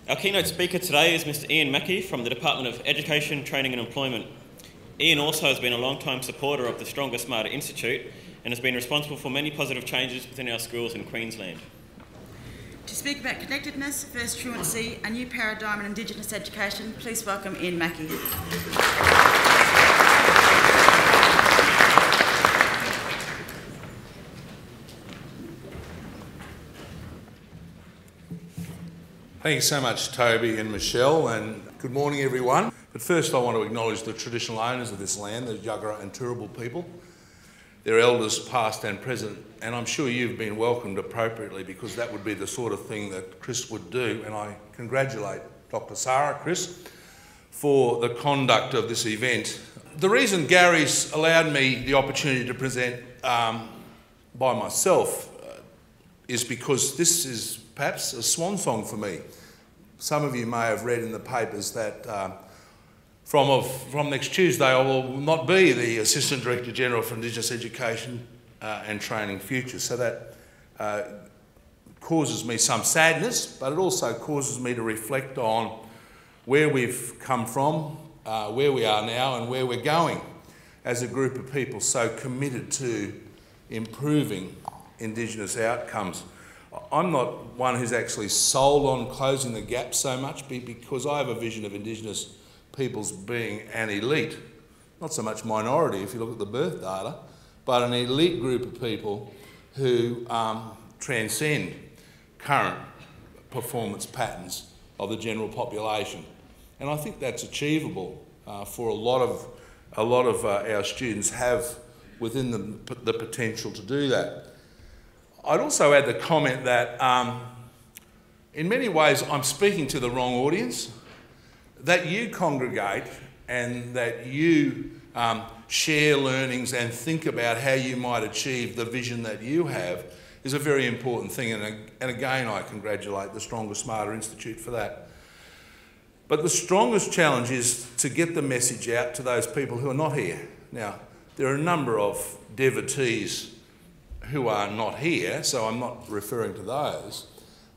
Our keynote speaker today is Mr. Mackie from the Department of Education, Training and Employment. Ian also has been a long-time supporter of the Stronger Smarter Institute and has been responsible for many positive changes within our schools in Queensland. To speak about Connectedness, First Truancy, a new paradigm in Indigenous education, please welcome Ian Mackie. Thank you so much, Toby and Michelle, and good morning, everyone. But first I want to acknowledge the traditional owners of this land, the Yagara and Turrbal people, their elders past and present, and I'm sure you've been welcomed appropriately because that would be the sort of thing that Chris would do, and I congratulate Dr. Sarah, Chris, for the conduct of this event. The reason Gary's allowed me the opportunity to present by myself is because this is perhaps a swan song for me. Some of you may have read in the papers that from next Tuesday I will not be the Assistant Director General for Indigenous Education and Training Future. So that causes me some sadness, but it also causes me to reflect on where we've come from, where we are now and where we're going as a group of people so committed to improving Indigenous outcomes. I'm not one who's actually sold on closing the gap so much because I have a vision of Indigenous peoples being an elite, not so much minority if you look at the birth data, but an elite group of people who transcend current performance patterns of the general population. And I think that's achievable for a lot of our students have within the potential to do that. I'd also add the comment that in many ways I'm speaking to the wrong audience, that you congregate and that you share learnings and think about how you might achieve the vision that you have is a very important thing, and again I congratulate the Stronger Smarter Institute for that. But the strongest challenge is to get the message out to those people who are not here. Now, there are a number of devotees who are not here, so I'm not referring to those,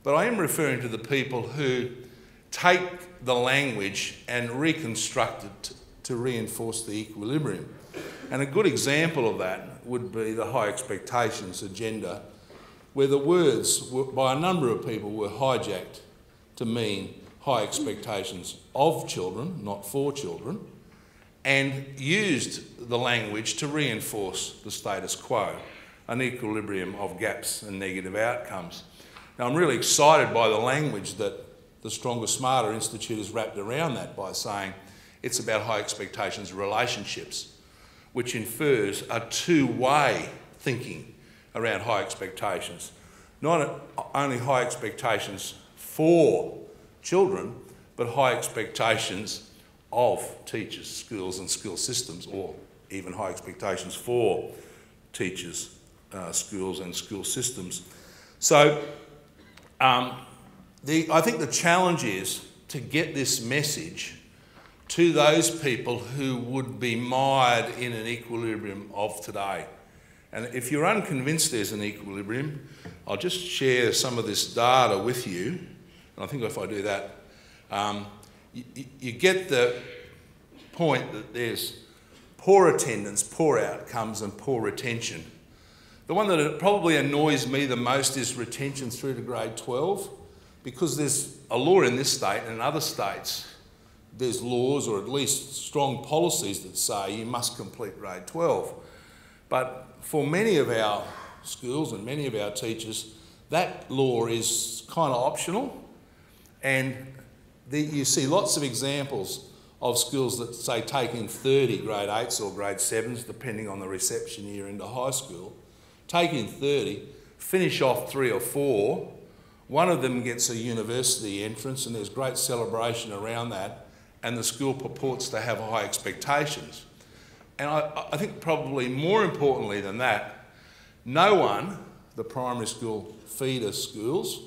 but I am referring to the people who take the language and reconstruct it to reinforce the equilibrium. And a good example of that would be the high expectations agenda, where the words by a number of people were hijacked to mean high expectations of children, not for children, and used the language to reinforce the status quo, an equilibrium of gaps and negative outcomes. Now, I'm really excited by the language that the Stronger Smarter Institute has wrapped around that by saying it's about high expectations relationships, which infers a two-way thinking around high expectations. Not only high expectations for children, but high expectations of teachers, schools and school systems, or even high expectations for teachers, schools and school systems. So I think the challenge is to get this message to those people who would be mired in an equilibrium of today. And if you're unconvinced there's an equilibrium, I'll just share some of this data with you. And I think if I do that, you get the point that there's poor attendance, poor outcomes and poor retention. The one that probably annoys me the most is retention through to grade 12, because there's a law in this state and in other states, there's laws or at least strong policies that say you must complete grade 12. But for many of our schools and many of our teachers, that law is kind of optional, and you see lots of examples of schools that say take in 30 grade 8s or grade 7s, depending on the reception year into high school, take in 30, finish off 3 or 4, one of them gets a university entrance and there's great celebration around that, and the school purports to have high expectations. And I think probably more importantly than that, no one, the primary school feeder schools,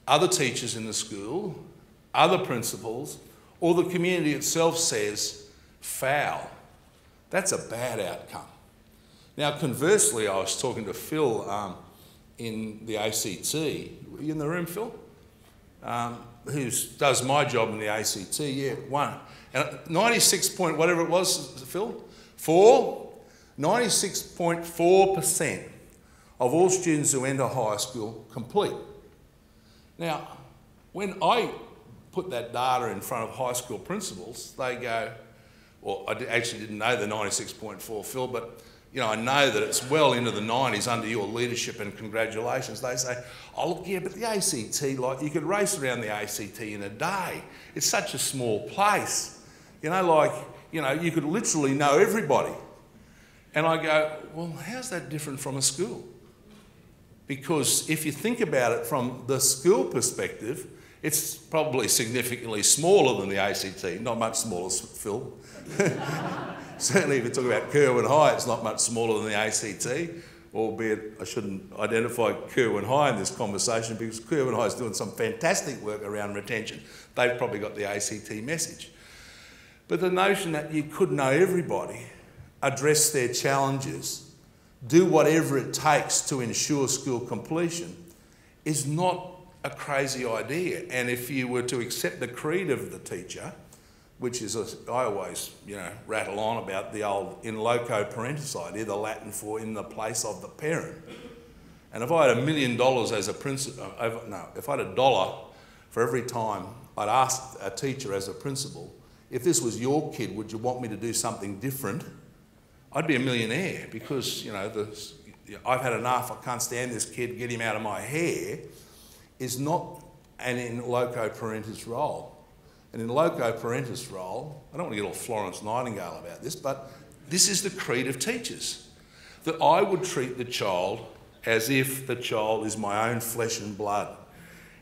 other teachers in the school, other principals, or the community itself says, foul. That's a bad outcome. Now, conversely, I was talking to Phil in the ACT. Were you in the room, Phil? who does my job in the ACT, yeah, won. And 96 point, whatever it was, Phil, 96.4% of all students who enter high school complete. Now, when I put that data in front of high school principals, they go, well, I actually didn't know the 96.4, Phil, but you know, I know that it's well into the 90s under your leadership, and congratulations. They say, oh look, yeah, but the ACT, like you could race around the ACT in a day. It's such a small place. You know, like, you know, you could literally know everybody. And I go, well, how's that different from a school? Because if you think about it from the school perspective, it's probably significantly smaller than the ACT, not much smaller, Phil. Certainly if you talk about Kerwin High, it's not much smaller than the ACT, albeit I shouldn't identify Kerwin High in this conversation because Kerwin High is doing some fantastic work around retention. They've probably got the ACT message. But the notion that you could know everybody, address their challenges, do whatever it takes to ensure school completion is not a crazy idea. And if you were to accept the creed of the teacher, which is, I always, you know, rattle on about the old in loco parentis idea, the Latin for in the place of the parent. And if I had $1 million as a principal, if I had $1 for every time I'd asked a teacher as a principal, if this was your kid, would you want me to do something different? I'd be a millionaire because, you know, I've had enough, I can't stand this kid, get him out of my hair, is not an in loco parentis role. And in loco parentis role, I don't want to get all Florence Nightingale about this, but this is the creed of teachers, that I would treat the child as if the child is my own flesh and blood.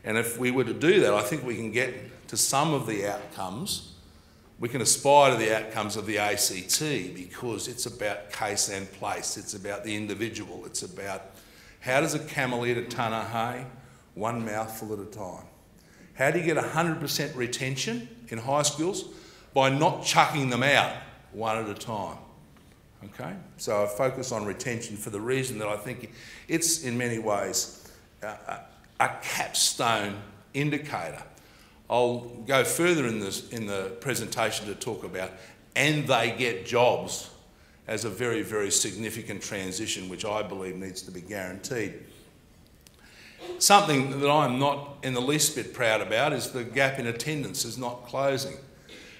And if we were to do that, I think we can get to some of the outcomes. We can aspire to the outcomes of the ACT because it's about case and place. It's about the individual. It's about how does a camel eat a ton of hay? One mouthful at a time. How do you get 100% retention in high schools? By not chucking them out one at a time. Okay? So I focus on retention for the reason that I think it's in many ways a capstone indicator. I'll go further in the presentation to talk about, and they get jobs as a very, very significant transition, which I believe needs to be guaranteed. Something that I'm not in the least bit proud about is the gap in attendance is not closing.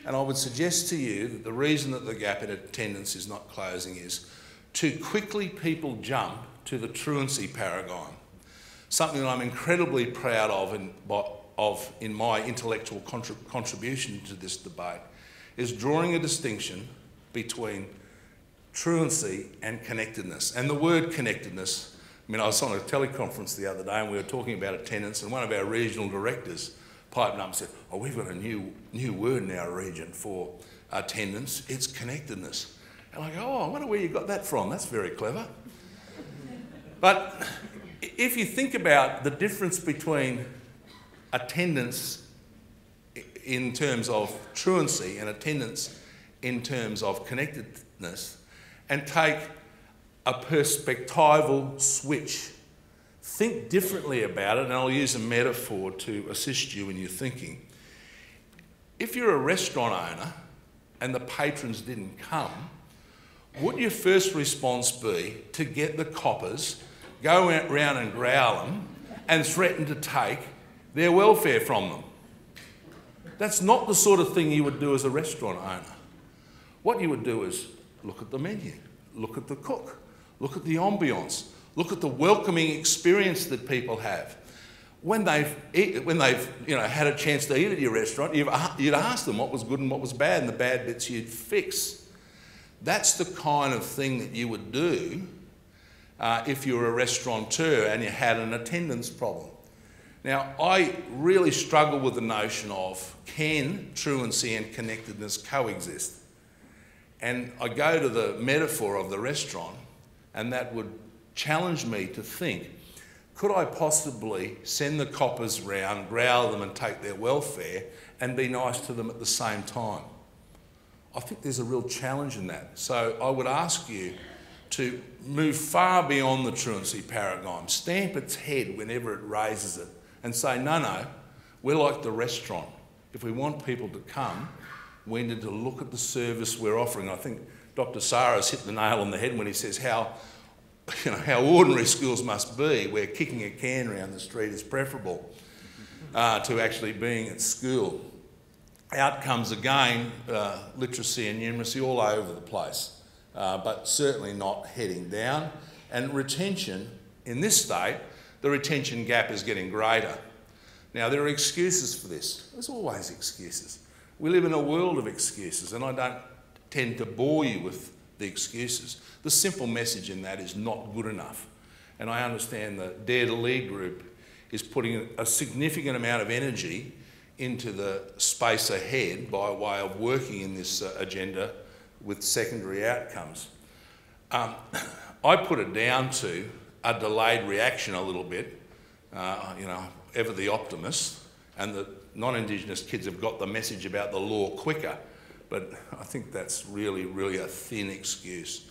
And I would suggest to you that the reason that the gap in attendance is not closing is too quickly people jump to the truancy paradigm. Something that I'm incredibly proud of in my intellectual contribution to this debate is drawing a distinction between truancy and connectedness. And the word connectedness, I mean, I was on a teleconference the other day and we were talking about attendance, and one of our regional directors piped up and said, oh, we've got a new word in our region for attendance, it's connectedness. And I go, oh, I wonder where you got that from, that's very clever. But if you think about the difference between attendance in terms of truancy and attendance in terms of connectedness, and take a perspectival switch. Think differently about it, and I'll use a metaphor to assist you in your thinking. If you're a restaurant owner and the patrons didn't come, would your first response be to get the coppers, go around and growl them, and threaten to take their welfare from them? That's not the sort of thing you would do as a restaurant owner. What you would do is look at the menu, look at the cook, look at the ambience, look at the welcoming experience that people have. When they've had a chance to eat at your restaurant, you'd ask them what was good and what was bad, and the bad bits you'd fix. That's the kind of thing that you would do if you were a restaurateur and you had an attendance problem. Now, I really struggle with the notion of can truancy and connectedness coexist? And I go to the metaphor of the restaurant, and that would challenge me to think, could I possibly send the coppers round, growl them and take their welfare and be nice to them at the same time? I think there's a real challenge in that. So I would ask you to move far beyond the truancy paradigm, stamp its head whenever it raises it and say, no, We're like the restaurant. If we want people to come, we need to look at the service we're offering. I think Dr. Sarah's hit the nail on the head when he says how ordinary schools must be, where kicking a can around the street is preferable to actually being at school. Outcomes again, literacy and numeracy all over the place, but certainly not heading down. And retention, in this state, the retention gap is getting greater. Now, there are excuses for this. There's always excuses. We live in a world of excuses, and I don't tend to bore you with the excuses. The simple message in that is not good enough. And I understand the Dare to Lead group is putting a significant amount of energy into the space ahead by way of working in this agenda with secondary outcomes. I put it down to a delayed reaction a little bit, ever the optimist, and the non-Indigenous kids have got the message about the law quicker, but I think that's really, really a thin excuse.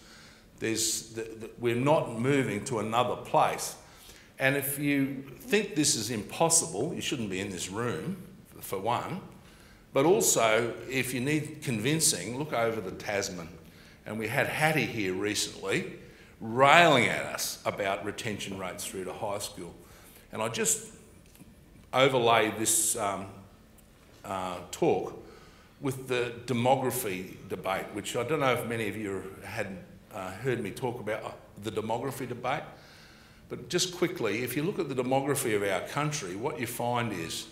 We're not moving to another place, and if you think this is impossible, you shouldn't be in this room, for one, but also, if you need convincing, look over the Tasman. And we had Hattie here recently railing at us about retention rates through to high school. And I just overlaid this talk with the demography debate, which I don't know if many of you had heard me talk about the demography debate. But just quickly, if you look at the demography of our country, what you find is,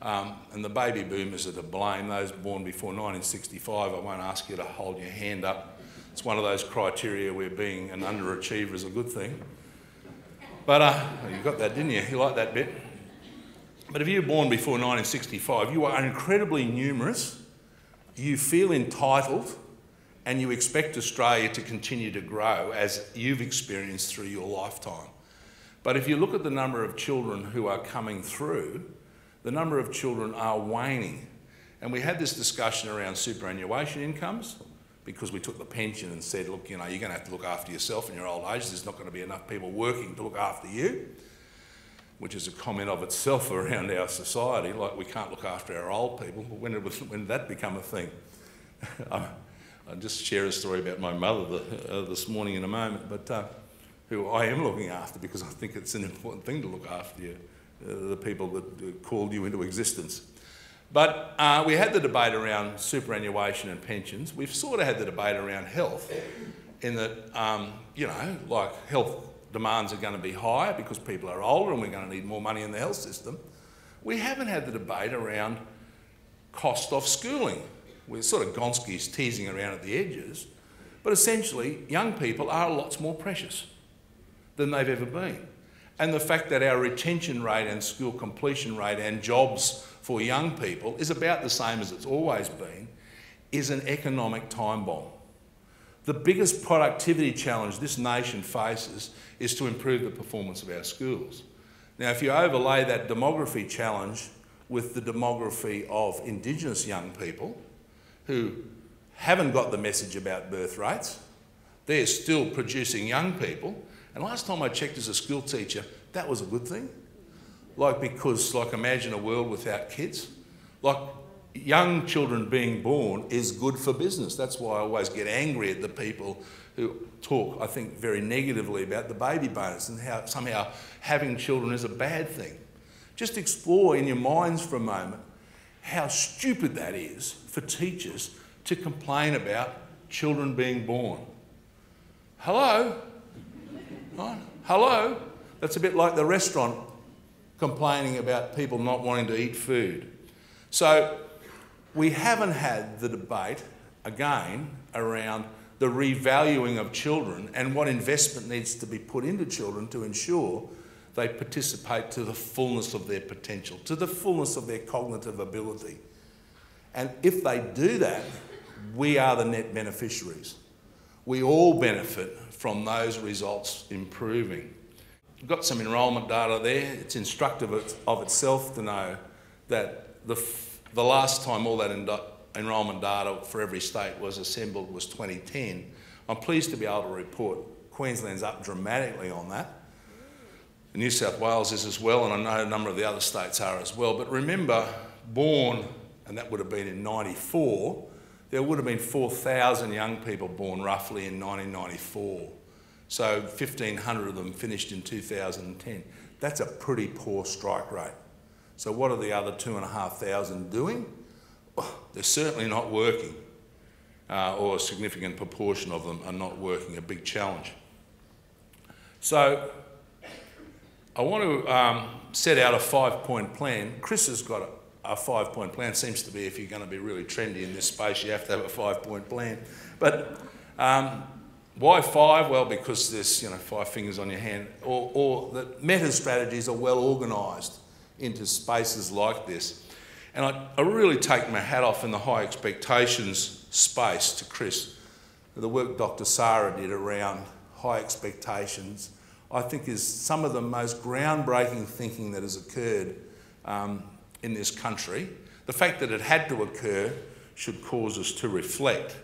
and the baby boomers are to blame, those born before 1965, I won't ask you to hold your hand up. It's one of those criteria where being an underachiever is a good thing. But you got that, didn't you? You like that bit? But if you were born before 1965, you are incredibly numerous, you feel entitled, and you expect Australia to continue to grow as you've experienced through your lifetime. But if you look at the number of children who are coming through, the number of children are waning. And we had this discussion around superannuation incomes, because we took the pension and said, look, you're going to have to look after yourself in your old age. There's not going to be enough people working to look after you, which is a comment of itself around our society, like we can't look after our old people. When did that become a thing? I'll just share a story about my mother this morning in a moment, but who I am looking after, because I think it's an important thing to look after you, the people that called you into existence. But we had the debate around superannuation and pensions. We've sort of had the debate around health, in that, like health demands are going to be higher because people are older and we're going to need more money in the health system. We haven't had the debate around cost of schooling. We're sort of Gonski's teasing around at the edges, but essentially young people are lots more precious than they've ever been. And the fact that our retention rate and school completion rate and jobs for young people is about the same as it's always been is an economic time bomb. The biggest productivity challenge this nation faces is to improve the performance of our schools. Now, if you overlay that demography challenge with the demography of Indigenous young people who haven't got the message about birth rates, they're still producing young people. And last time I checked as a school teacher, that was a good thing. Because imagine a world without kids. Young children being born is good for business. That's why I always get angry at the people who talk, I think, very negatively about the baby bonus and how somehow having children is a bad thing. Just explore in your minds for a moment how stupid that is for teachers to complain about children being born. Hello? Right? Hello? That's a bit like the restaurant complaining about people not wanting to eat food. So we haven't had the debate, again, around the revaluing of children and what investment needs to be put into children to ensure they participate to the fullness of their potential, to the fullness of their cognitive ability. And if they do that, we are the net beneficiaries. We all benefit from those results improving. We've got some enrolment data there. It's instructive of itself to know that the last time all that enrolment data for every state was assembled was 2010. I'm pleased to be able to report Queensland's up dramatically on that. New South Wales is as well, and I know a number of the other states are as well. But remember, born, and that would have been in 94, there would have been 4,000 young people born roughly in 1994. So 1,500 of them finished in 2010. That's a pretty poor strike rate. So what are the other 2,500 doing? Well, they're certainly not working, or a significant proportion of them are not working, a big challenge. So I want to set out a 5-point plan. Chris has got a 5-point plan. Seems to be if you're going to be really trendy in this space, you have to have a 5-point plan. But why 5? Well, because there's 5 fingers on your hand, or that meta strategies are well organised into spaces like this. And I really take my hat off in the high expectations space to Chris. The work Dr. Sarah did around high expectations, I think, is some of the most groundbreaking thinking that has occurred in this country. The fact that it had to occur should cause us to reflect.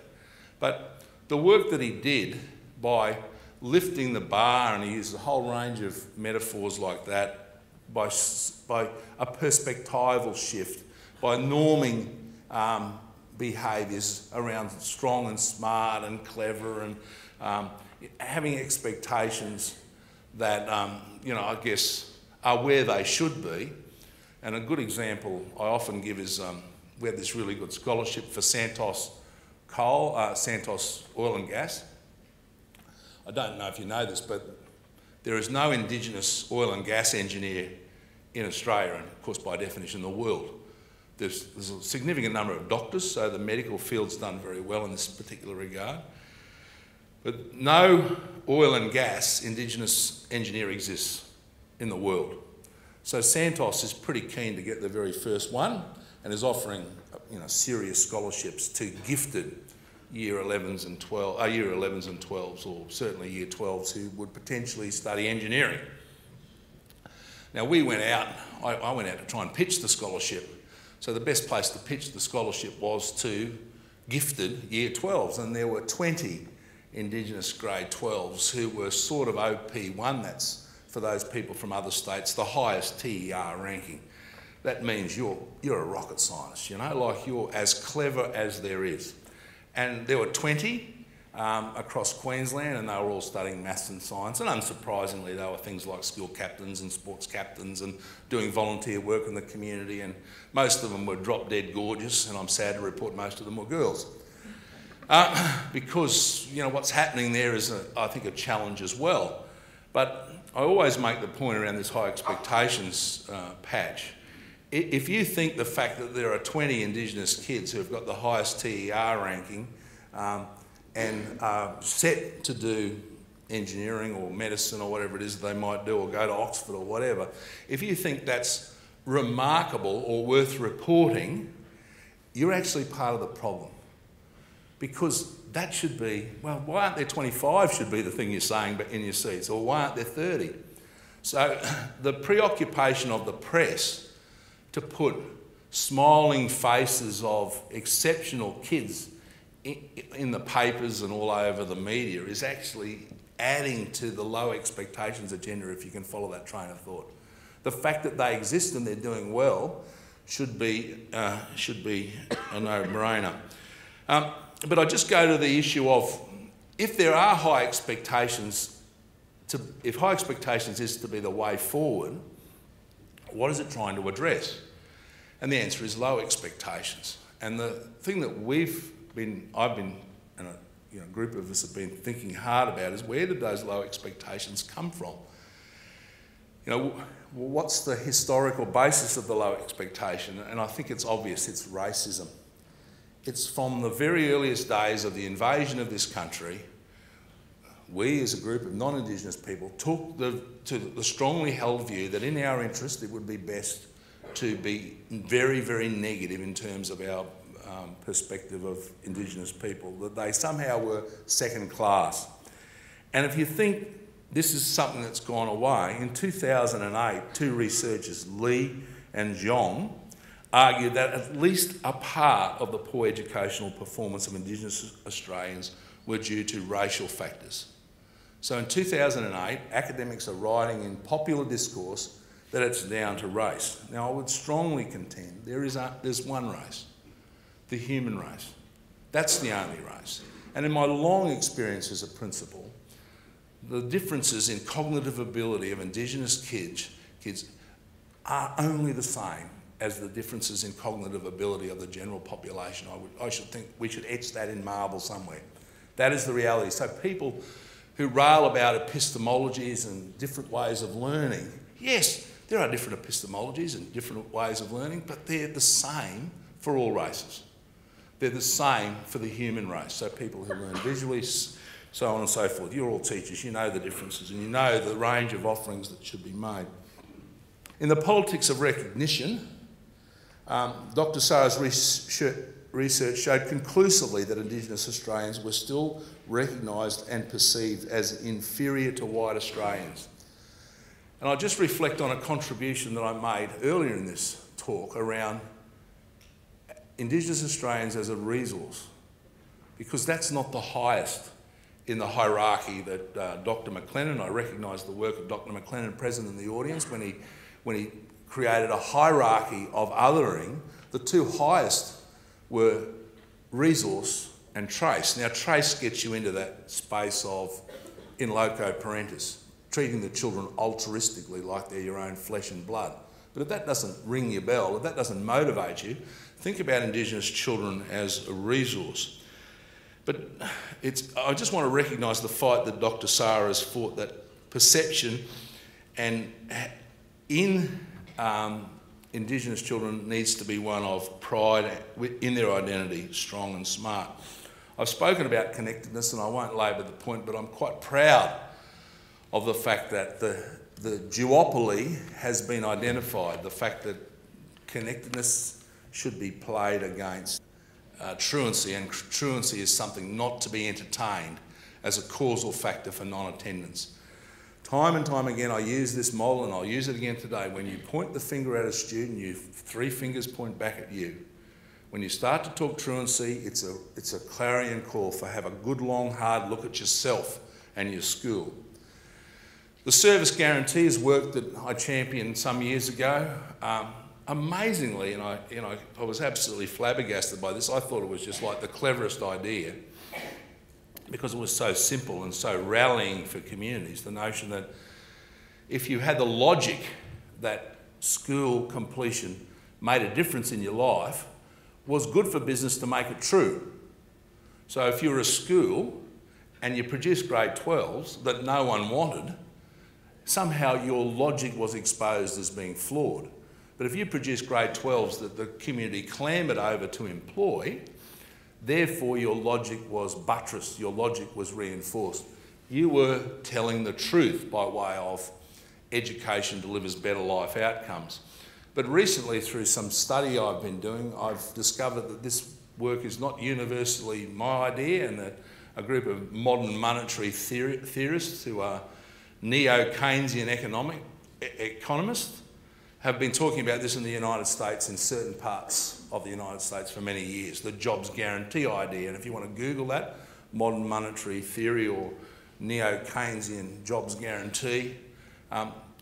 But the work that he did by lifting the bar, and he used a whole range of metaphors like that, by a perspectival shift, by norming behaviours around strong and smart and clever, and having expectations that, I guess, are where they should be. And a good example I often give is we had this really good scholarship for Santos Oil and Gas. I don't know if you know this, but there is no Indigenous oil and gas engineer in Australia, and of course by definition the world. There's a significant number of doctors, so the medical field's done very well in this particular regard. But no oil and gas Indigenous engineer exists in the world. So Santos is pretty keen to get the very first one, and is offering serious scholarships to gifted year 11s and 12s, or certainly year 12s who would potentially study engineering. Now we went out, I went out to try and pitch the scholarship. So the best place to pitch the scholarship was to gifted year 12s, and there were 20 Indigenous grade 12s who were sort of OP1, that's for those people from other states, the highest TER ranking. That means you're a rocket scientist, like you're as clever as there is. And there were 20 across Queensland, and they were all studying maths and science, and unsurprisingly they were things like school captains and sports captains and doing volunteer work in the community, and most of them were drop dead gorgeous, and I'm sad to report most of them were girls. Because what's happening there is, I think, a challenge as well. But I always make the point around this high expectations patch. If you think the fact that there are 20 Indigenous kids who have got the highest TER ranking and are set to do engineering or medicine or whatever it is that they might do, or go to Oxford or whatever, if you think that's remarkable or worth reporting, you're actually part of the problem. Because that should be, well, why aren't there 25 should be the thing you're saying in your seats, or why aren't there 30? So the preoccupation of the press to put smiling faces of exceptional kids in the papers and all over the media is actually adding to the low expectations agenda, if you can follow that train of thought. The fact that they exist and they're doing well should be a no-brainer. But I just go to the issue of, if there are high expectations, if high expectations is to be the way forward, what is it trying to address? And the answer is low expectations. And the thing that I've been, and a group of us have been thinking hard about is, where did those low expectations come from? What's the historical basis of the low expectation? And I think it's obvious, it's racism. It's from the very earliest days of the invasion of this country, we as a group of non-Indigenous people took to the strongly held view that in our interest it would be best to be very, very negative in terms of our perspective of Indigenous people, that they somehow were second class. And if you think this is something that's gone away, in 2008, two researchers, Lee and Zhong, argued that at least a part of the poor educational performance of Indigenous Australians were due to racial factors. So in 2008, academics are writing in popular discourse that it's down to race. Now, I would strongly contend there's one race, the human race. That's the only race. And in my long experience as a principal, the differences in cognitive ability of Indigenous kids are only the same as the differences in cognitive ability of the general population. I should think we should etch that in marble somewhere. That is the reality. So people who rail about epistemologies and different ways of learning, yes, there are different epistemologies and different ways of learning, but they're the same for all races. They're the same for the human race. So people who learn visually, so on and so forth. You're all teachers, you know the differences and you know the range of offerings that should be made. In the politics of recognition, Dr. Sarah's research showed conclusively that Indigenous Australians were still recognised and perceived as inferior to white Australians. And I'll just reflect on a contribution that I made earlier in this talk around Indigenous Australians as a resource, because that's not the highest in the hierarchy that Dr. McLennan, I recognise the work of Dr. McLennan present in the audience when he created a hierarchy of othering. The two highest were resource and trace. Now, trace gets you into that space of in loco parentis, treating the children altruistically like they're your own flesh and blood. But if that doesn't ring your bell, if that doesn't motivate you, think about Indigenous children as a resource. But I just want to recognise the fight that Dr. Sarah has fought, that perception and in Indigenous children needs to be one of pride in their identity, strong and smart. I've spoken about connectedness and I won't labour the point, but I'm quite proud of the fact that the duopoly has been identified, the fact that connectedness should be played against truancy, and truancy is something not to be entertained as a causal factor for non-attendance. Time and time again I use this model and I'll use it again today. When you point the finger at a student, three fingers point back at you. When you start to talk truancy, it's a clarion call for have a good long hard look at yourself and your school. The service guarantee is work that I championed some years ago. Amazingly, and I was absolutely flabbergasted by this. I thought it was just like the cleverest idea because it was so simple and so rallying for communities. The notion that if you had the logic that school completion made a difference in your life, was good for business to make it true. So if you're a school and you produced grade 12s that no one wanted, somehow your logic was exposed as being flawed. But if you produce grade 12s that the community clamoured over to employ, therefore your logic was buttressed, your logic was reinforced. You were telling the truth by way of education delivers better life outcomes. But recently, through some study I've been doing, I've discovered that this work is not universally my idea, and that a group of modern monetary theorists who are neo-Keynesian economists have been talking about this in the United States, in certain parts of the United States for many years, the jobs guarantee idea. And if you want to Google that, modern monetary theory or neo-Keynesian jobs guarantee,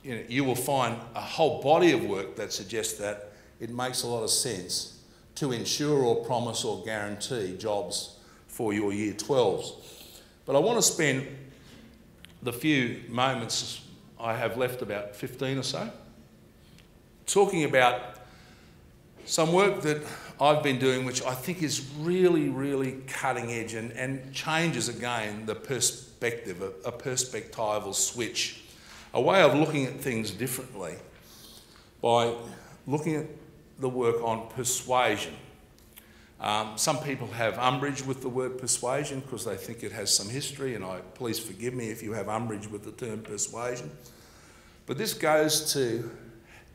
you will find a whole body of work that suggests that it makes a lot of sense to ensure or promise or guarantee jobs for your year 12s. But I want to spend the few moments I have left, about 15 or so, talking about some work that I've been doing which I think is really, really cutting edge and changes again the perspective, a perspectival switch, a way of looking at things differently by looking at the work on persuasion. Some people have umbrage with the word persuasion because they think it has some history, and please forgive me if you have umbrage with the term persuasion. But this goes to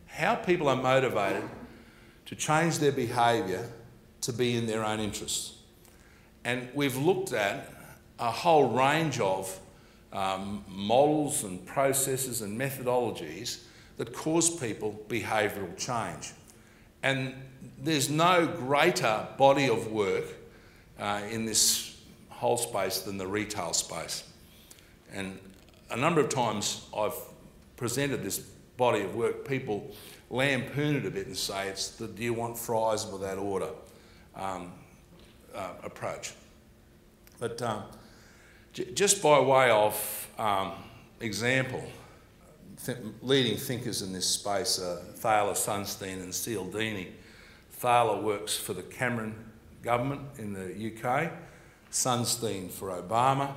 how people are motivated to change their behaviour to be in their own interests. And we've looked at a whole range of models and processes and methodologies that cause people behavioural change. And there's no greater body of work in this whole space than the retail space. And a number of times I've presented this body of work, people lampoon it a bit and say it's the "do you want fries with that order" approach. But just by way of example, leading thinkers in this space are Thaler, Sunstein and Cialdini. Thaler works for the Cameron government in the UK, Sunstein for Obama,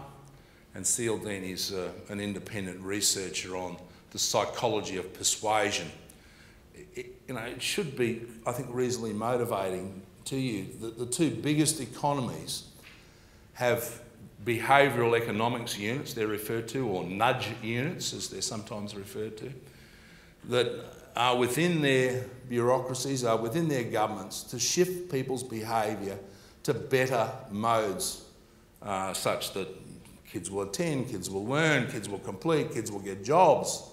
and Cialdini is an independent researcher on the psychology of persuasion. It should be, I think, reasonably motivating to you that the two biggest economies have behavioural economics units, they're referred to, or nudge units, as they're sometimes referred to, that are within their bureaucracies, are within their governments to shift people's behaviour to better modes, such that kids will attend, kids will learn, kids will complete, kids will get jobs.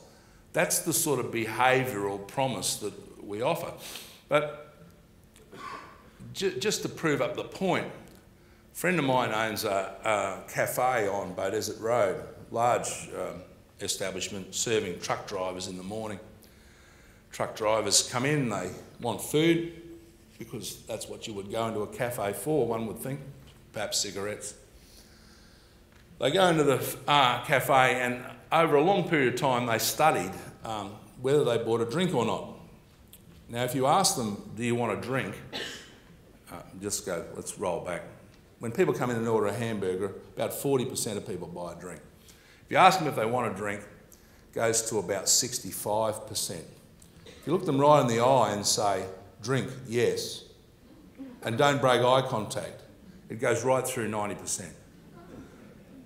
That's the sort of behavioural promise that we offer. But just to prove up the point, a friend of mine owns a cafe on Beaudesert Road, large establishment serving truck drivers in the morning. Truck drivers come in, they want food, because that's what you would go into a cafe for, one would think, perhaps cigarettes. They go into the cafe, and over a long period of time they studied whether they bought a drink or not. Now if you ask them, do you want a drink? Just go, let's roll back. When people come in and order a hamburger, about 40% of people buy a drink. If you ask them if they want a drink, it goes to about 65%. If you look them right in the eye and say, drink, yes, and don't break eye contact, it goes right through 90%.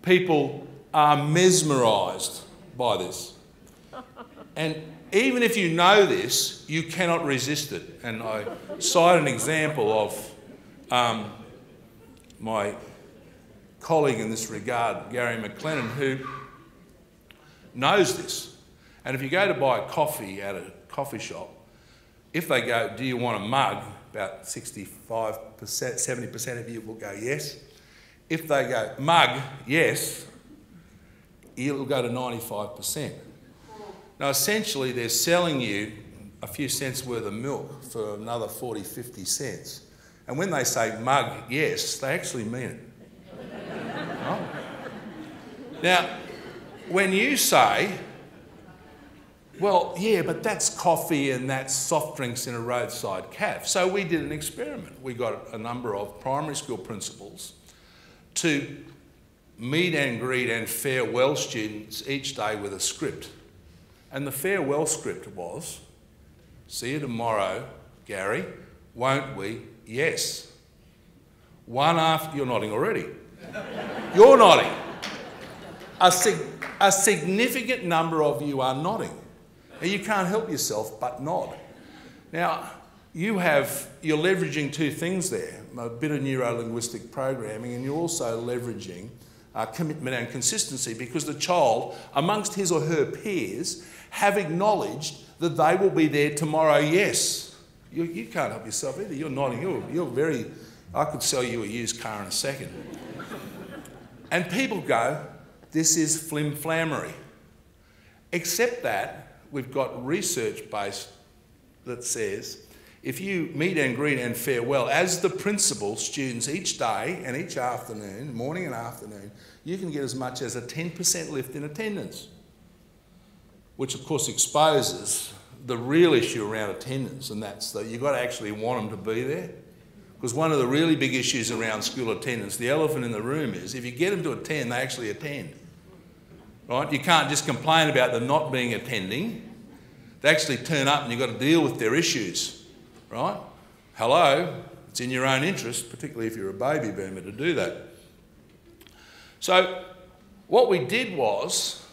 People are mesmerised by this. And even if you know this, you cannot resist it. And I cite an example of my colleague in this regard, Gary McLennan, who knows this. And if you go to buy a coffee at a coffee shop, if they go, do you want a mug? About 65%, 70% of you will go yes. If they go, mug, yes, it'll go to 95%. Now, essentially, they're selling you a few cents worth of milk for another 40, 50 cents. And when they say mug, yes, they actually mean it. Right? Now, when you say, well, yeah, but that's coffee and that's soft drinks in a roadside cafe. So we did an experiment. We got a number of primary school principals to meet and greet and farewell students each day with a script. And the farewell script was, see you tomorrow, Gary, won't we? Yes. One after, you're nodding already. You're nodding. A significant number of you are nodding. And you can't help yourself but nod. Now, you're leveraging two things there, a bit of neuro-linguistic programming, and you're also leveraging commitment and consistency, because the child, amongst his or her peers, have acknowledged that they will be there tomorrow, yes. You can't help yourself either. You're nodding. You're very... I could sell you a used car in a second. And people go, this is flim-flammery. Except that we've got research based that says if you meet and greet and farewell as the principal students each day and each afternoon, morning and afternoon, you can get as much as a 10% lift in attendance, which of course exposes the real issue around attendance, and that's that you've got to actually want them to be there. Because one of the really big issues around school attendance, the elephant in the room, is if you get them to attend, they actually attend. Right? You can't just complain about them not being attending. They actually turn up and you've got to deal with their issues. Right? Hello, it's in your own interest, particularly if you're a baby boomer, to do that. So what we did was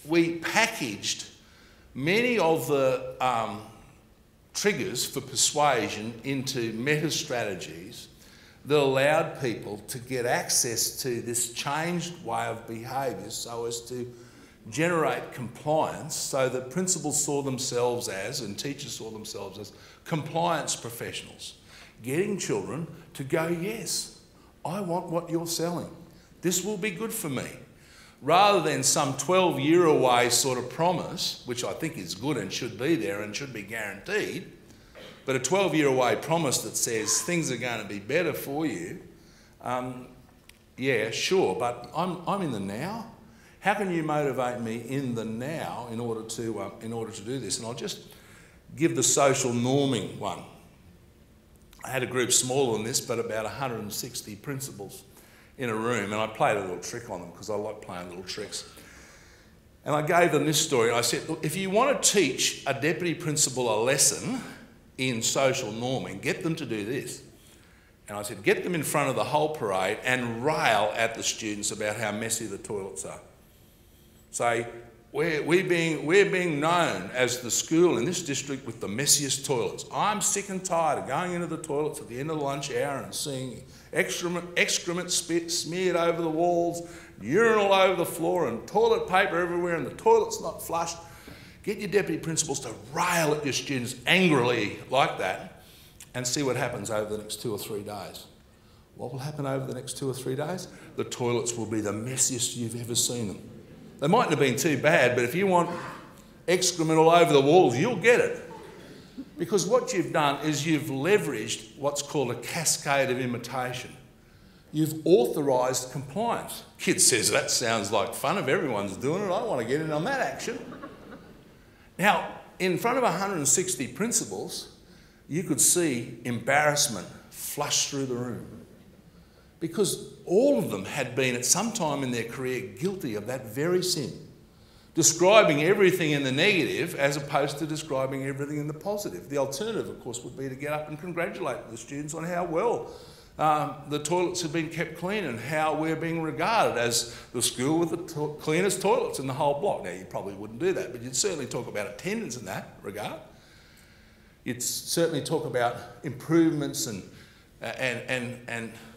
we packaged many of the triggers for persuasion into meta strategies that allowed people to get access to this changed way of behaviour so as to generate compliance, so that principals saw themselves as, and teachers saw themselves as, compliance professionals, getting children to go, yes, I want what you're selling. This will be good for me. rather than some 12-year-away sort of promise, which I think is good and should be there and should be guaranteed, but a 12-year-away promise that says things are going to be better for you, yeah, sure, but I'm in the now. How can you motivate me in the now in order to do this? And I'll just give the social norming one. I had a group smaller than this, but about 160 principals in a room, and I played a little trick on them because I like playing little tricks. And I gave them this story. I said, look, if you want to teach a deputy principal a lesson in social norming, get them to do this. And I said, get them in front of the whole parade and rail at the students about how messy the toilets are. Say, we're being known as the school in this district with the messiest toilets. I'm sick and tired of going into the toilets at the end of the lunch hour and seeing excrement smeared over the walls, urine all over the floor and toilet paper everywhere and the toilet's not flushed. Get your deputy principals to rail at your students angrily like that and see what happens over the next 2 or 3 days. What will happen over the next 2 or 3 days? The toilets will be the messiest you've ever seen them. They mightn't have been too bad, but if you want excrement all over the walls, you'll get it. Because what you've done is you've leveraged what's called a cascade of imitation. You've authorised compliance. Kid says, that sounds like fun. If everyone's doing it, I want to get in on that action. Now, in front of 160 principals, you could see embarrassment flush through the room. Because all of them had been at some time in their career guilty of that very sin. Describing everything in the negative as opposed to describing everything in the positive. The alternative, of course, would be to get up and congratulate the students on how well the toilets have been kept clean and how we're being regarded as the school with the cleanest toilets in the whole block. Now, you probably wouldn't do that, but you'd certainly talk about attendance in that regard. You'd certainly talk about improvements and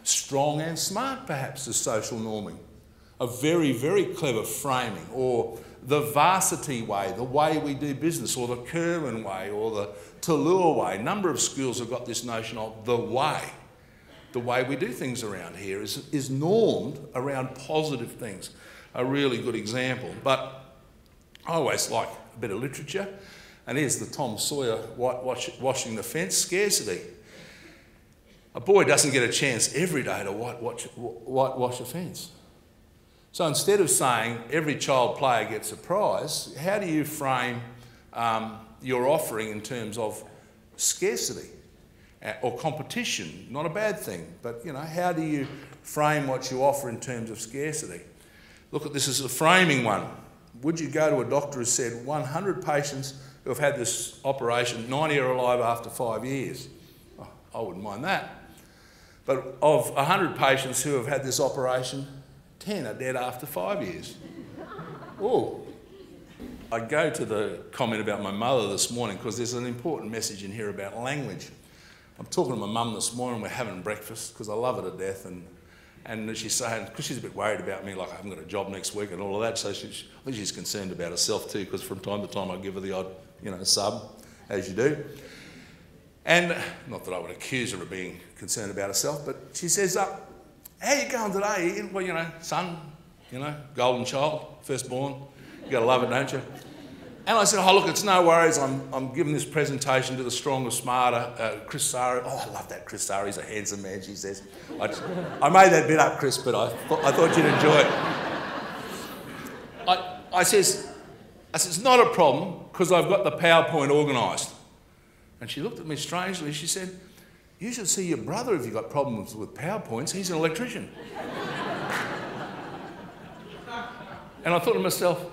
strong and smart, perhaps, as social norming. A very, very clever framing, or the varsity way, the way we do business, or the Kerwin way, or the Tallur way. A number of schools have got this notion of the way. The way we do things around here is normed around positive things. A really good example. But I always like a bit of literature. And here's the Tom Sawyer washing the fence, scarcity. A boy doesn't get a chance every day to whitewash a fence. So instead of saying every child player gets a prize, how do you frame your offering in terms of scarcity or competition? Not a bad thing, but you know, how do you frame what you offer in terms of scarcity? Look at this as a framing one. Would you go to a doctor who said 100 patients who have had this operation, 90 are alive after 5 years? Oh, I wouldn't mind that. But of 100 patients who have had this operation, 10 are dead after 5 years. Oh. I go to the comment about my mother this morning because there's an important message in here about language. I'm talking to my mum this morning, we're having breakfast because I love her to death, and she's saying, because she's a bit worried about me, like I haven't got a job next week and all of that, so I think she's concerned about herself too, because from time to time I give her the odd, sub, as you do. And not that I would accuse her of being concerned about herself, but she says, how you going today, Ian? Well, son, golden child, firstborn, you got to love it, don't you? And I said, oh, look, it's no worries. I'm giving this presentation to the stronger, smarter, Chris Sari. Oh, I love that Chris Sari. He's a handsome man, she says. I made that bit up, Chris, but I thought you'd enjoy it. I says, it's not a problem because I've got the PowerPoint organised. And she looked at me strangely. She said, you should see your brother if you've got problems with PowerPoints. He's an electrician. And I thought to myself,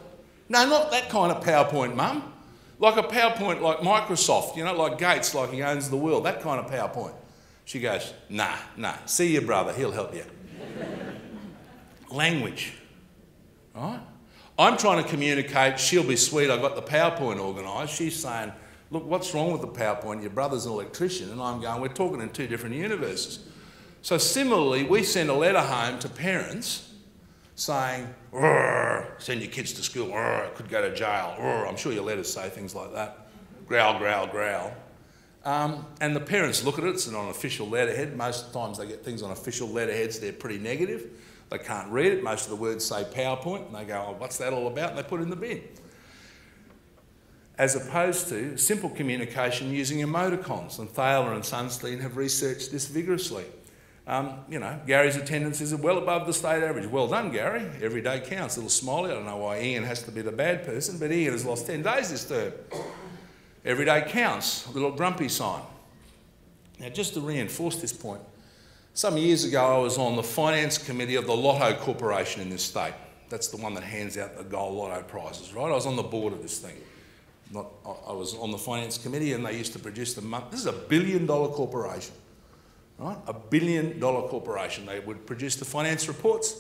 no, not that kind of PowerPoint, Mum. Like a PowerPoint like Microsoft, like Gates, like he owns the world, that kind of PowerPoint. She goes, nah, see your brother, he'll help you. Language, right? I'm trying to communicate, she'll be sweet, I've got the PowerPoint organised. She's saying, look, what's wrong with the PowerPoint? Your brother's an electrician. And I'm going, we're talking in two different universes. So similarly, we send a letter home to parents saying, send your kids to school, could go to jail. I'm sure your letters say things like that. Growl, growl, growl. And the parents look at it, it's on an official letterhead. Most times they get things on official letterheads, they're pretty negative. They can't read it. Most of the words say PowerPoint, and they go, oh, what's that all about? And they put it in the bin. As opposed to simple communication using emoticons. And Thaler and Sunstein have researched this vigorously. Gary's attendance is well above the state average. Well done, Gary. Every day counts. A little smiley. I don't know why Ian has to be the bad person, but Ian has lost 10 days this term. Every day counts. A little grumpy sign. Now, just to reinforce this point, some years ago I was on the finance committee of the Lotto Corporation in this state. That's the one that hands out the gold lotto prizes, right? I was on the board of this thing. I was on the finance committee, and they used to produce the month. This is $1 billion corporation, right? $1 billion corporation. They would produce the finance reports.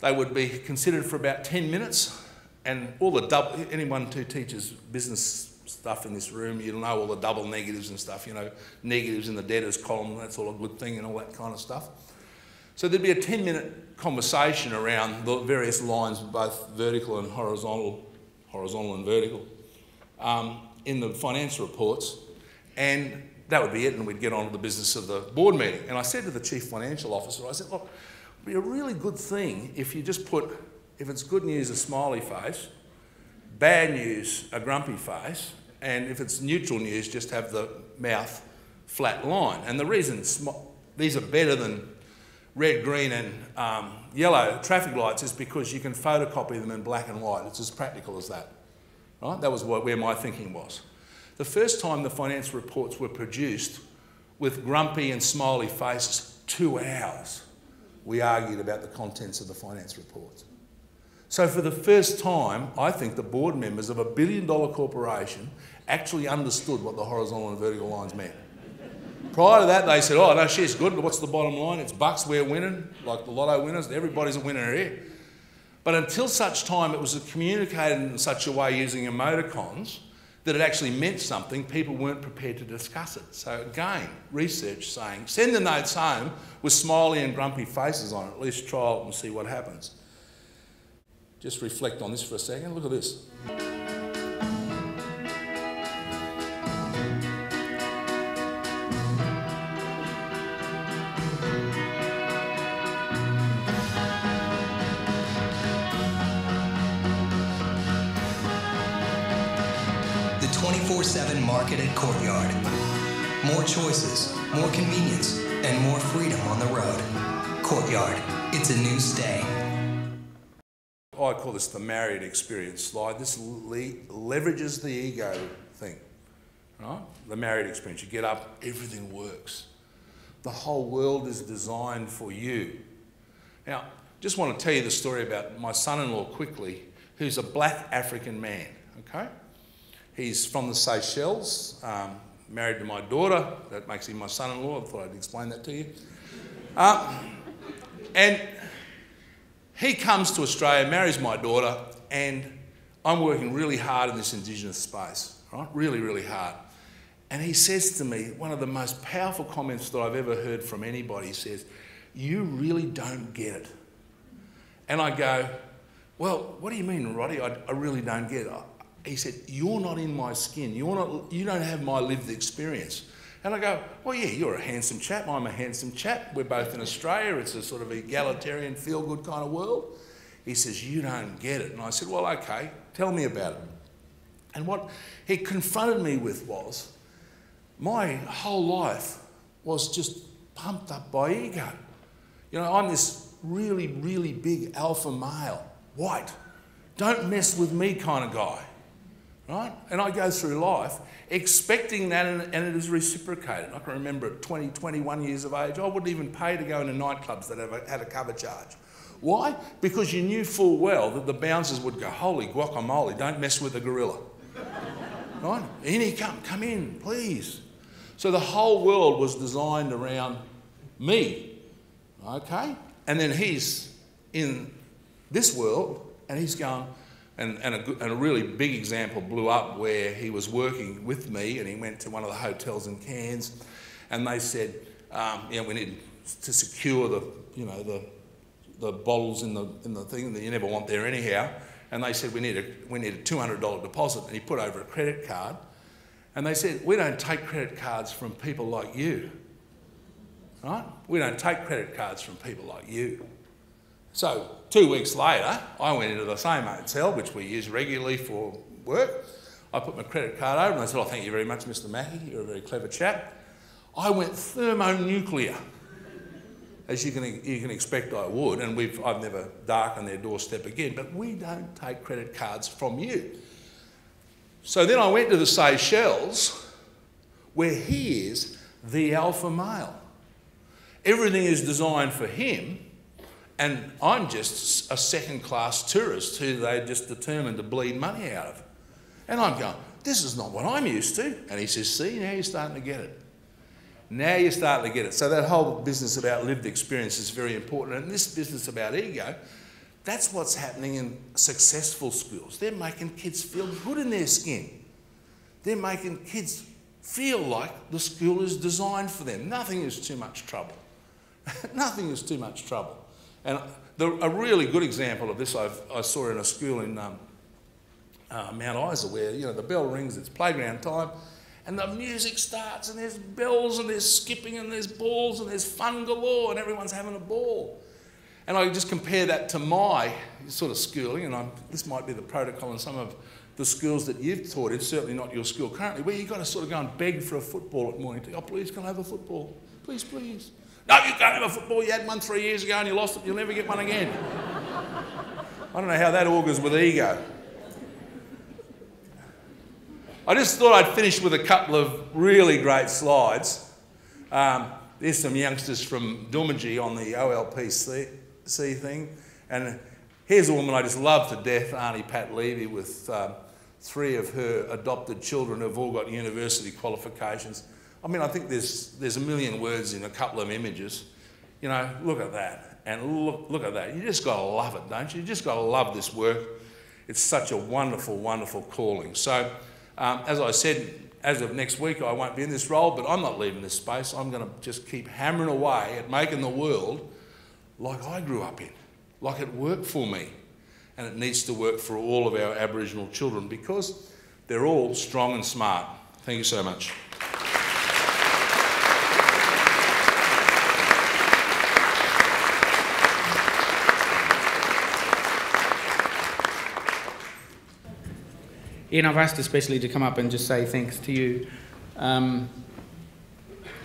They would be considered for about 10 minutes, and all the anyone who teaches business stuff in this room, you'll know all the double negatives and stuff, negatives in the debtors column, that's all a good thing and all that kind of stuff. So there'd be a 10-minute conversation around the various lines, both vertical and horizontal and vertical, in the finance reports, and that would be it, and we'd get on to the business of the board meeting. And I said to the chief financial officer, I said, look, it'd be a really good thing if you just put, if it's good news, a smiley face, bad news, a grumpy face, and if it's neutral news, just have the mouth flat line. And the reason these are better than red, green and yellow traffic lights is because you can photocopy them in black and white. It's as practical as that. Right? That was where my thinking was. The first time the finance reports were produced with grumpy and smiley faces, 2 hours, we argued about the contents of the finance reports. So for the first time, I think the board members of $1 billion corporation actually understood what the horizontal and vertical lines meant. Prior to that, they said, oh, no, she's good, but what's the bottom line? It's bucks, we're winning, like the lotto winners, everybody's a winner here. But until such time it was communicated in such a way using emoticons that it actually meant something, people weren't prepared to discuss it. So again, research saying, send the notes home with smiley and grumpy faces on it, at least try it and see what happens. Just reflect on this for a second, look at this. The 24/7 marketed courtyard. More choices, more convenience, and more freedom on the road. Courtyard, it's a new stay. I call this the married experience slide. This leverages the ego thing, right? The married experience. You get up, everything works. The whole world is designed for you. Now, just want to tell you the story about my son-in-law quickly, who's a black African man, okay? He's from the Seychelles, married to my daughter. That makes him my son-in-law. I thought I'd explain that to you. And he comes to Australia, marries my daughter, and I'm working really hard in this Indigenous space, right? Really, really hard. And he says to me, one of the most powerful comments that I've ever heard from anybody, he says, you really don't get it. And I go, well, what do you mean, Roddy? I really don't get it. He said, you're not in my skin. You don't have my lived experience. And I go, well, yeah, you're a handsome chap. I'm a handsome chap. We're both in Australia. It's a sort of egalitarian, feel-good kind of world. He says, you don't get it. And I said, well, okay, tell me about it. And what he confronted me with was, my whole life was just pumped up by ego. I'm this really, really big alpha male, white, don't mess with me kind of guy. Right? And I go through life expecting that, and it is reciprocated. I can remember at 20, 21 years of age, I wouldn't even pay to go into nightclubs that had a cover charge. Why? Because you knew full well that the bouncers would go, holy guacamole, don't mess with the gorilla. Right? In he come in, please. So the whole world was designed around me, okay? And then he's in this world, and he's going, and a really big example blew up where he was working with me, and he went to one of the hotels in Cairns, and they said, we need to secure the bottles in the thing that you never want there anyhow. And they said, we need a $200 deposit, and he put over a credit card. And they said, we don't take credit cards from people like you, right? We don't take credit cards from people like you. So 2 weeks later, I went into the same hotel, which we use regularly for work. I put my credit card over and I said, "Oh, thank you very much, Mr. Mackie. You're a very clever chap." I went thermonuclear, as you can expect I would, and I've never darkened their doorstep again, but we don't take credit cards from you. So then I went to the Seychelles, where he is the alpha male. Everything is designed for him, and I'm just a second-class tourist who they just determined to bleed money out of. And I'm going, "This is not what I'm used to." And he says, "See, now you're starting to get it. Now you're starting to get it." So that whole business about lived experience is very important. And this business about ego, that's what's happening in successful schools. They're making kids feel good in their skin. They're making kids feel like the school is designed for them. Nothing is too much trouble. Nothing is too much trouble. And a really good example of this I saw in a school in Mount Isa, where, you know, the bell rings, it's playground time, and the music starts, and there's bells, and there's skipping, and there's balls, and there's fun galore, and everyone's having a ball. And I just compare that to my sort of schooling, and this might be the protocol in some of the schools that you've taught. It's certainly not your school currently, where you've got to sort of go and beg for a football at morning tea. "Oh, please, can I have a football? Please, please." "No, you can't have a football. You had one 3 years ago and you lost it. You'll never get one again." I don't know how that augurs with ego. I just thought I'd finish with a couple of really great slides. There's some youngsters from Doomadgee on the OLPC thing. And here's a woman I just love to death, Auntie Pat Levy, with 3 of her adopted children who've all got university qualifications. I mean, I think there's a million words in a couple of images. You know, look at that. And look at that. You just got to love it, don't you? You just got to love this work. It's such a wonderful, wonderful calling. So, as I said, as of next week, I won't be in this role, but I'm not leaving this space. I'm going to just keep hammering away at making the world like I grew up in, like it worked for me. And it needs to work for all of our Aboriginal children, because they're all strong and smart. Thank you so much. Ian, I've asked especially to come up and just say thanks to you. And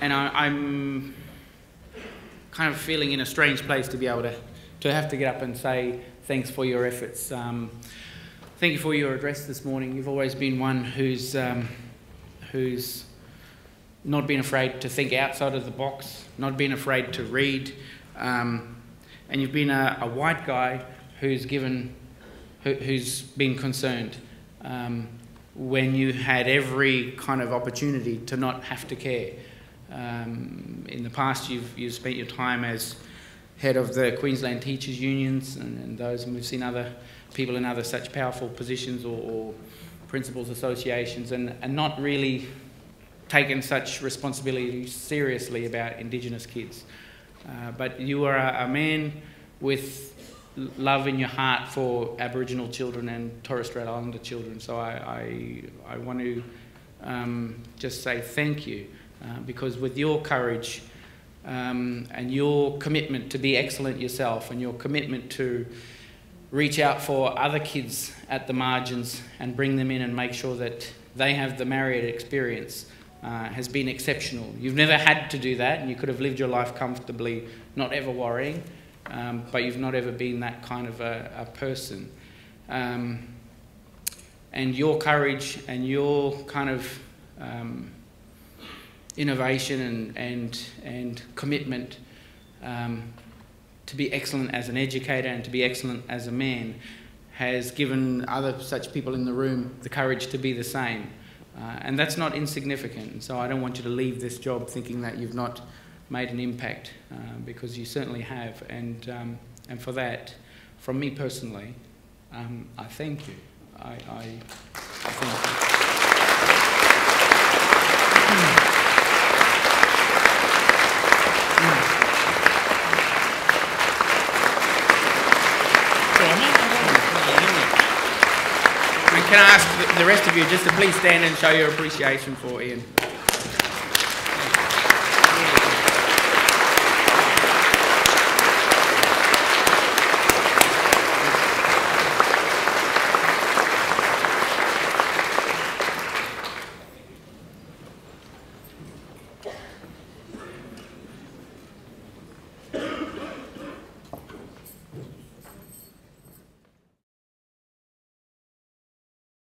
I'm kind of feeling in a strange place to be able to have to get up and say thanks for your efforts. Thank you for your address this morning. You've always been one who's not been afraid to think outside of the box, not been afraid to read, and you've been a white guy who's been concerned. When you had every kind of opportunity to not have to care. In the past, you've spent your time as head of the Queensland Teachers Unions and those, and we've seen other people in other such powerful positions or principals associations, and not really taken such responsibility seriously about Indigenous kids. But you are a man with love in your heart for Aboriginal children and Torres Strait Islander children. So I want to just say thank you, because with your courage and your commitment to be excellent yourself, and your commitment to reach out for other kids at the margins and bring them in and make sure that they have the Marriott experience, has been exceptional. You've never had to do that, and you could have lived your life comfortably, not ever worrying. But you've not ever been that kind of a person. And your courage and your kind of innovation and commitment to be excellent as an educator and to be excellent as a man has given other such people in the room the courage to be the same. And that's not insignificant. And so I don't want you to leave this job thinking that you've not made an impact, because you certainly have, and for that, from me personally, I thank you. I thank you. And can I ask the rest of you just to please stand and show your appreciation for Ian?